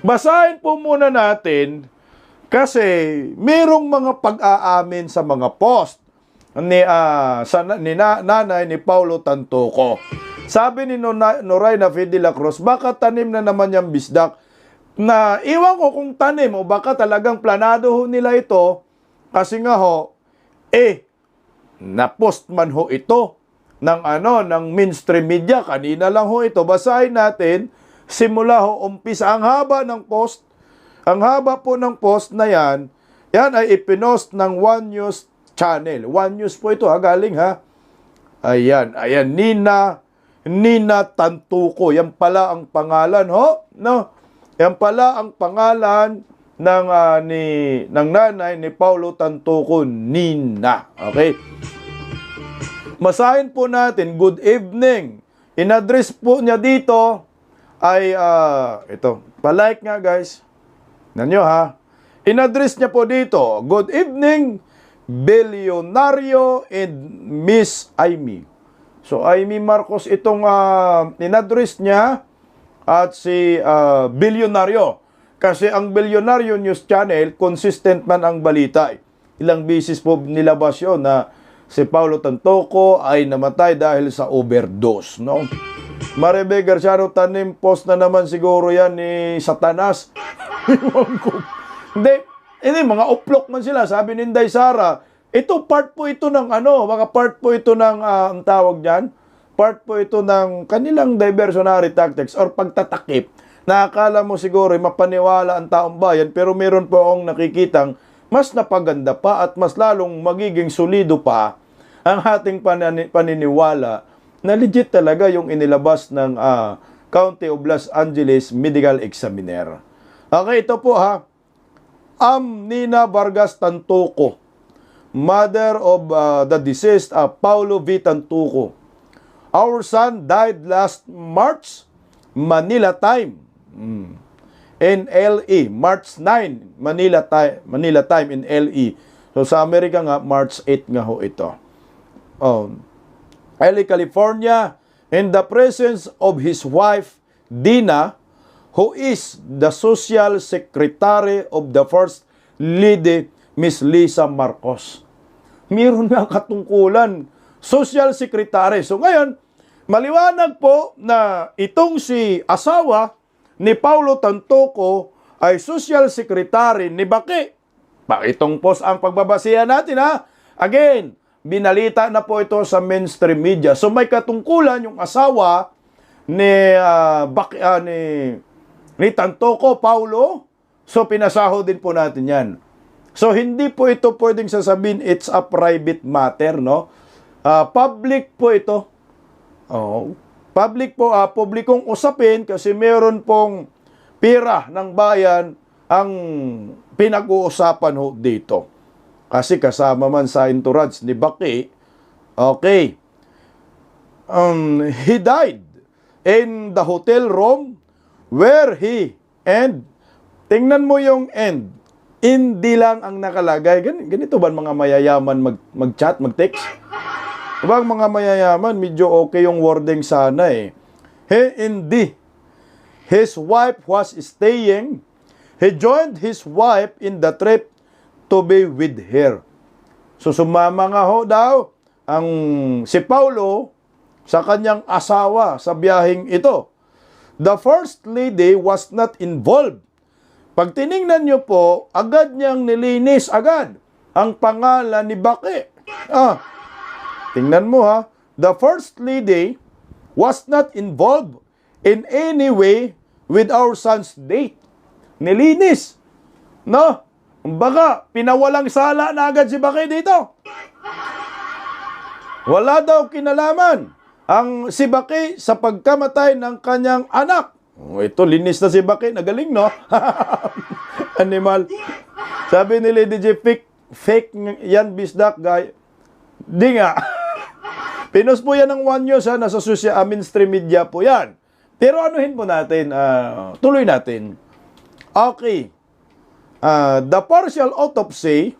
Basahin po muna natin kasi merong mga pag-aamin sa mga post ni nanay ni Paulo Tantoco. Sabi ni Noraina Fe de la Cruz, baka tanim na naman yung bisdak. Na iwan ko kung tanim o baka talagang planado ho nila ito kasi nga ho, na-post man ho ito ng mainstream media. Kanina lang ho ito. Basahin natin, simula ho, umpisa. Ang haba ng post, ang haba po ng post na yan ay ipinost ng One News channel. One News po ito, galing ha. Ayan, Nina Tantuco. Yan pala ang pangalan ho, no? Yan pala ang pangalan ng nanay ni Paulo Tantoco, Nina. Okay? Masahin po natin, good evening. In-address po niya dito ay, ito, palike nga guys. Nanyo ha. In-address niya po dito, good evening, Bilyonaryo and Miss Amy. So, Amy Marcos itong in-address niya at si Bilyonaryo. Kasi ang Bilyonaryo News Channel, consistent man ang balita. Ilang beses po nilabas yun na si Paulo Tantoco ay namatay dahil sa overdose. No? Maribel Garciano, tanim post na naman siguro yan ni Satanas. Hindi, mga uplok man sila. Sabi ni Inday Sara, ito part po ito ng mga part po ito ng, ang tawag dyan, part po ito ng kanilang diversionary tactics or pagtatakip. Nakakala mo siguro mapaniwala ang taong bayan, pero meron po akong nakikitang mas napaganda pa at mas lalong magiging solido pa ang ating paniniwala na legit talaga yung inilabas ng County of Los Angeles Medical Examiner. Okay, ito po ha. Nina Vargas Tantoco, mother of the deceased Paulo V. Tantoco. Our son died last March, Manila time. In LE, March 9, Manila time in LE. So sa Amerika nga, March 8 nga ho ito. LA, California, in the presence of his wife, Dina, who is the Social Secretary of the First Lady, Miss Lisa Marcos. Meron nga katungkulan, Social Secretary. So ngayon, maliwanag po na itong si asawa ni Paulo Tantoco ay Social Secretary ni Baki. Itong post ang pagbabasihan natin ha. Again, binalita na po ito sa mainstream media. So may katungkulan yung asawa ni Tantoco, Paulo. So pinasahod din po natin yan. So hindi po ito pwedeng sasabihin it's a private matter, no? Public po ito. Public po, publikong usapin kasi meron pong pira ng bayan ang pinag-uusapan ho dito. Kasi kasama man sa entourage ni Baki, okay, he died in the hotel room where he and, tingnan mo yung end, hindi lang ang nakalagay. Ganito ba mga mayayaman mag-chat, mag-text? Diba ang mga mayayaman, medyo okay yung wording sana eh. His wife was staying. He joined his wife in the trip to be with her. So sumama nga ho daw ang si Paulo sa kanyang asawa sa biyaheng ito. The First Lady was not involved. Pag tiningnan nyo po, agad niyang nilinis agad ang pangalan ni Baki. Tingnan mo ha, the First Lady was not involved in any way with our son's date. Nilinis. No? Baka, pinawalang sala na agad si Baki dito. Wala daw kinalaman ang si Baki sa pagkamatay ng kanyang anak. Ito, linis na si Baki. Nagaling, no? Animal. Sabi ni Lady J, fake yan, bisdak, guy. Di nga. Pinost po yan ng One News, nasa mainstream media po yan. Pero anuhin po natin, tuloy natin. Okay. The partial autopsy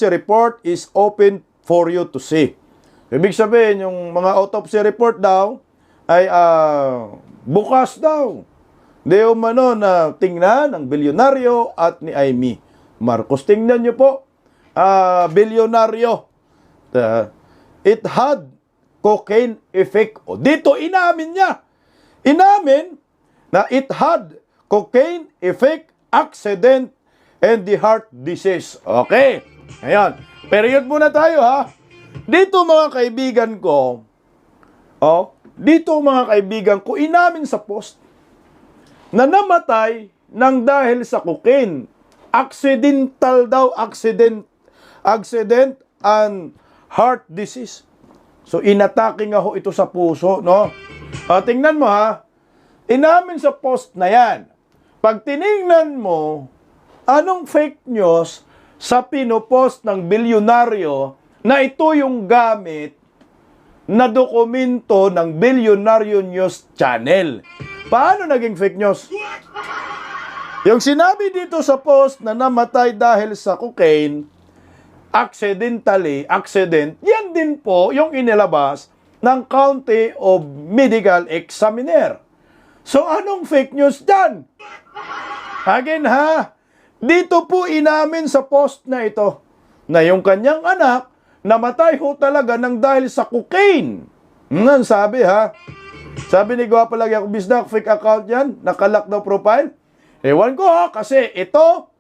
report is open for you to see. Ibig sabihin, yung mga autopsy report daw ay bukas daw. Di umano na tingnan ng bilyonaryo at ni Amy Marcos. Tingnan nyo po, bilyonaryo. It had cocaine effect. O, dito inamin niya. Inamin na it had cocaine effect, accident, and the heart disease. Okay. Ayan. Period muna tayo, ha. Dito mga kaibigan ko, inamin sa post na namatay ng dahil sa cocaine. Accidental daw, accident and heart disease. So, inatake nga ho ito sa puso, no? Tingnan mo, ha. Inamin sa post na yan. Pag tinignan mo, anong fake news sa pinopost ng bilyonaryo na ito yung gamit na dokumento ng Bilyonaryo News Channel. Paano naging fake news? Yung sinabi dito sa post na namatay dahil sa cocaine, accident, yan din po yung inilabas ng County of Medical Examiner. So, anong fake news dyan? Again, ha? Dito po inamin sa post na ito na yung kanyang anak namatay ho talaga ng dahil sa cocaine. Sabi, ha? Sabi ni Gwapa lagi ako, Bisdak, fake account yan? Nakalock daw profile? Ewan ko, ha? Kasi ito,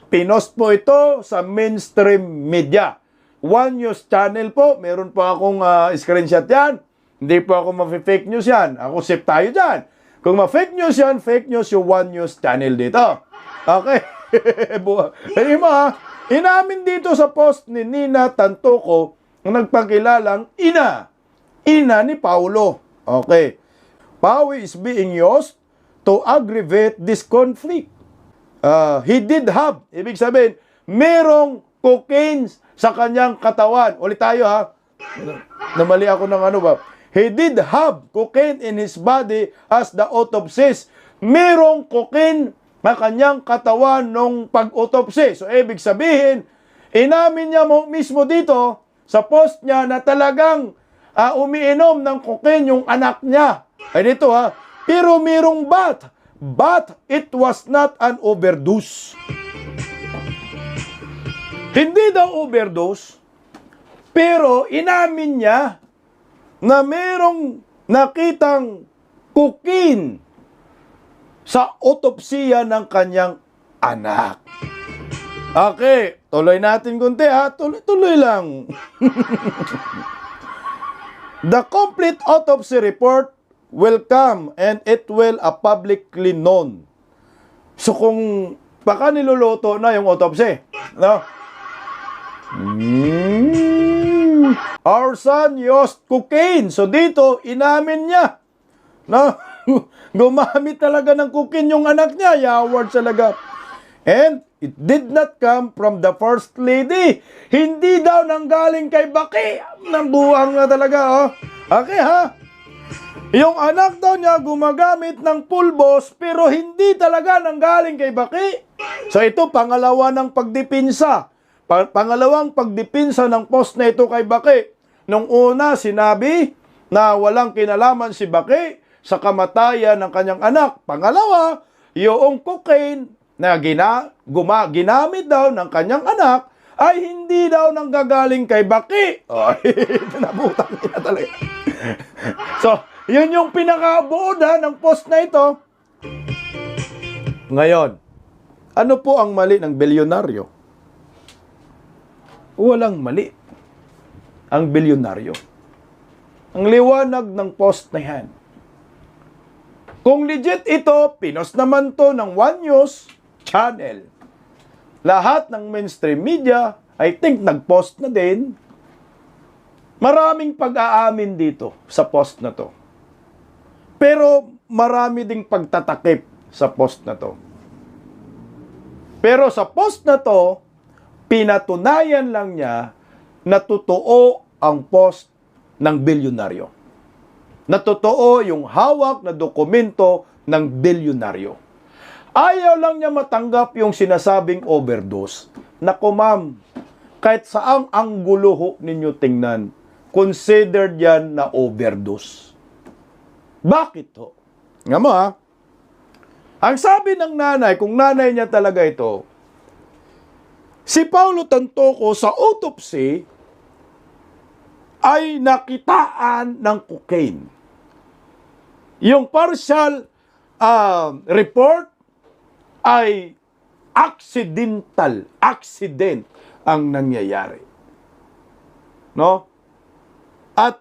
pinost po ito sa mainstream media. One News Channel po. Meron po akong screenshot yan. Hindi po ako ma-fake news yan. Ako safe tayo dyan. Kung ma-fake news yan, fake news yung One News Channel dito. Okay. Tingin mo, ha? Inamin dito sa post ni Nina Tantoco na nagpakilalang ina ni Paulo. Okay. Pau is being used to aggravate this conflict. He did have, ibig sabihin, merong cocaine sa kanyang katawan. Ulit tayo, ha? Namali ako ng ano ba? He did have cocaine in his body as the autopsy. Merong cocaine na kanyang katawan nung pag-autopsy. So, ibig sabihin, inamin niya mo mismo dito sa post niya na talagang umiinom ng cocaine yung anak niya. Ay dito, ha? Pero merong but it was not an overdose. Hindi daw overdose, pero inamin niya na merong nakitang cocaine sa autopsiya ng kanyang anak. Okay, tuloy natin kunti, ha? Tuloy lang. The complete autopsy report will come and it will publicly known. So kung baka niluluto na yung autopsy, no? Our son used cocaine. So dito, inamin niya, no? Gumamit talaga ng cocaine yung anak niya. Yaward talaga. And it did not come from the first lady. Hindi daw nanggaling kay Baki. Nambuhang na talaga, oh. Okay, ha? Yung anak daw niya gumagamit ng pulbos pero hindi talaga nanggaling kay Baki. So ito, pangalawa ng pagdipinsa. Pangalawang pagdipinsa ng post na ito kay Baki. Nung una, sinabi na walang kinalaman si Baki sa kamatayan ng kanyang anak. Pangalawa, yung cocaine na ginamit daw ng kanyang anak ay hindi daw nanggagaling kay Baki. Oh, nabutang niya talaga. So, yun yung pinakabuod ng post na ito. Ngayon, ano po ang mali ng bilyonaryo? Walang mali ang bilyonaryo. Ang liwanag ng post na yan. Kung legit ito, pinost naman to ng One News Channel. Lahat ng mainstream media, I think, nag-post na din. Maraming pag-aamin dito sa post na to. Pero marami ding pagtatakip sa post na to. Pero sa post na to, pinatunayan lang niya na totoo ang post ng bilyonaryo. Na totoo yung hawak na dokumento ng bilyonaryo. Ayaw lang niya matanggap yung sinasabing overdose. Naku ma'am, kahit saang anggulo ho ninyo tingnan, considered yan na overdose. Bakit ho? Nga mo, ha? Ang sabi ng nanay, kung nanay niya talaga ito, si Paulo Tantoco sa autopsy ay nakitaan ng cocaine. Yung partial report ay accident ang nangyayari. No? At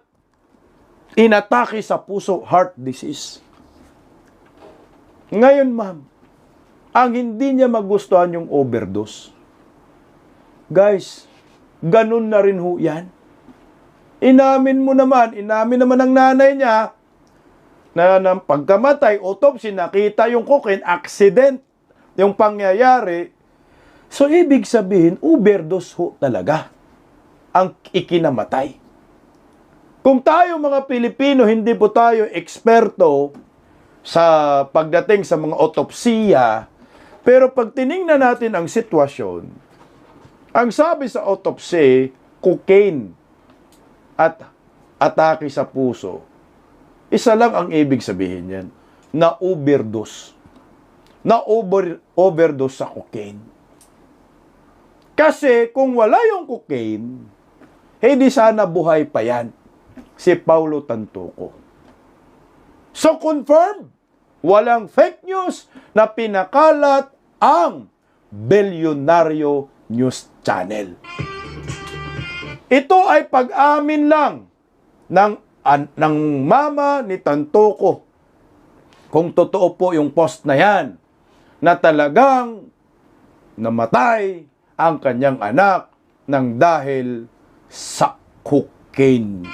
inatake sa puso, heart disease. Ngayon, ma'am, ang hindi niya magustuhan yung overdose. Guys, ganun na rin ho yan. Inamin naman ng nanay niya na ng pagkamatay, autopsy, nakita yung cocaine, accident, yung pangyayari. So, ibig sabihin, overdose ho talaga ang ikinamatay. Kung tayo mga Pilipino, hindi po tayo eksperto sa pagdating sa mga autopsiya, pero pag tiningnan natin ang sitwasyon, ang sabi sa autopsy, cocaine at atake sa puso, isa lang ang ibig sabihin yan, na overdose. Overdose sa cocaine. Kasi kung wala yung cocaine, hindi sana buhay pa yan si Paulo Tantoco. So confirm, walang fake news na pinakalat ang Bilyonaryo News Channel. Ito ay pag-amin lang ng mama ni Tantoco. Kung totoo po yung post na yan, na talagang namatay ang kanyang anak ng dahil sa cocaine.